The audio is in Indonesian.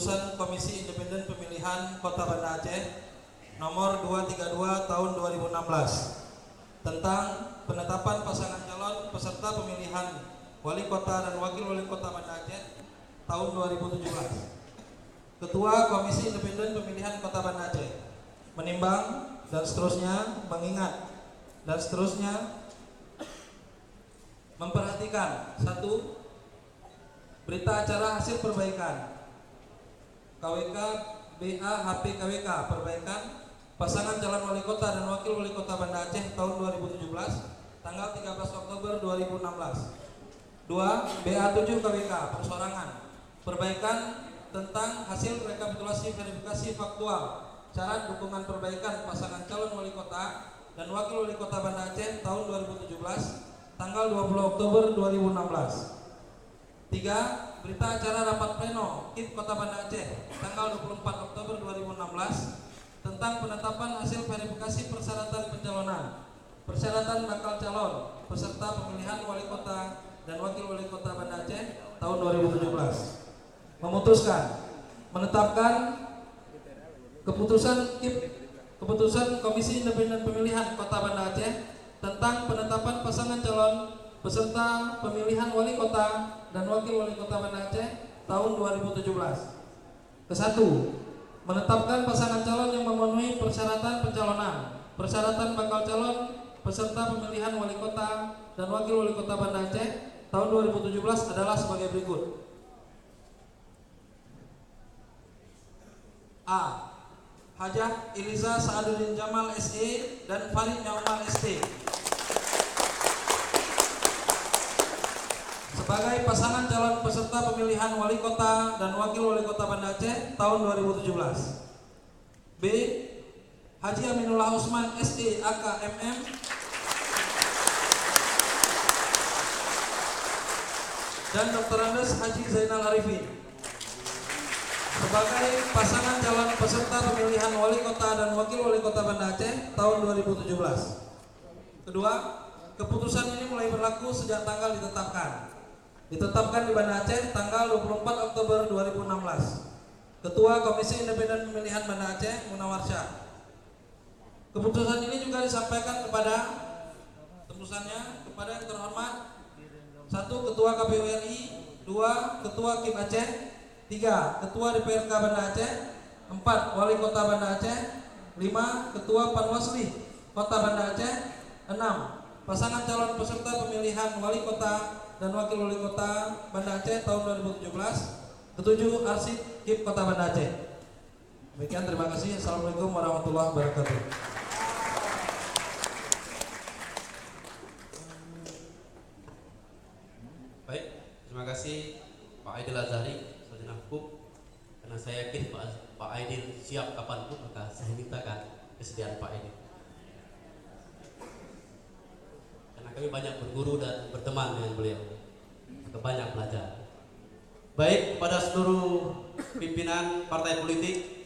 keputusan Komisi Independen Pemilihan Kota Banda Aceh nomor 232 tahun 2016 tentang penetapan pasangan calon peserta pemilihan Wali Kota dan Wakil Wali Kota Banda Aceh tahun 2017. Ketua Komisi Independen Pemilihan Kota Banda Aceh menimbang dan seterusnya, mengingat dan seterusnya, memperhatikan: 1. Berita acara hasil perbaikan KWK BA HP KWK perbaikan pasangan calon wali kota dan wakil wali kota Banda Aceh tahun 2017 tanggal 13 Oktober 2016. 2. BA7 KWK persorangan perbaikan tentang hasil rekapitulasi verifikasi faktual syarat dukungan perbaikan pasangan calon wali kota dan wakil wali kota Banda Aceh tahun 2017 tanggal 20 Oktober 2016. 3. Berita acara rapat pleno KIP Kota Banda Aceh tanggal 24 Oktober 2016 tentang penetapan hasil verifikasi persyaratan pencalonan, persyaratan bakal calon peserta pemilihan wali kota dan wakil wali kota Banda Aceh tahun 2017. Memutuskan menetapkan keputusan KIP, keputusan Komisi Independen Pemilihan Kota Banda Aceh tentang penetapan pasangan calon peserta pemilihan wali kota dan wakil wali kota Banda Aceh tahun 2017. Ke-1, menetapkan pasangan calon yang memenuhi persyaratan pencalonan, persyaratan bakal calon peserta pemilihan wali kota dan wakil wali kota Banda Aceh tahun 2017 adalah sebagai berikut. A. Hajah Iliza Sa'aduddin Jamal SE dan Farid Nyauman ST sebagai pasangan calon peserta pemilihan wali kota dan wakil wali kota Banda Aceh tahun 2017. B. Haji Aminullah Usman SE AK MM dan Dr. Andes Haji Zainal Arifin sebagai pasangan calon peserta pemilihan wali kota dan wakil wali kota Banda Aceh tahun 2017. Kedua, keputusan ini mulai berlaku sejak tanggal ditetapkan di Banda Aceh tanggal 24 Oktober 2016. Ketua Komisi Independen Pemilihan Banda Aceh Munawarsyah. Keputusan ini juga disampaikan kepada tembusannya kepada yang terhormat: 1. Ketua KPU RI, 2. Ketua KIP Aceh, 3. Ketua DPRK Banda Aceh, 4. Wali Kota Banda Aceh, 5. Ketua Panwasli Kota Banda Aceh, 6. Pasangan calon peserta pemilihan wali kota dan wakil wali kota Banda Aceh tahun 2017. 7. Arsip KIP Kota Banda Aceh. Demikian, terima kasih. Assalamualaikum warahmatullahi wabarakatuh. Baik, terima kasih Pak Aidil Azhari, Sarjana Hukum. Karena saya yakin Pak Aidil siap kapanpun, maka saya mintakan kesediaan Pak Aidil. Karena kami banyak berguru dan berteman dengan beliau, maka banyak belajar. Baik, kepada seluruh pimpinan partai politik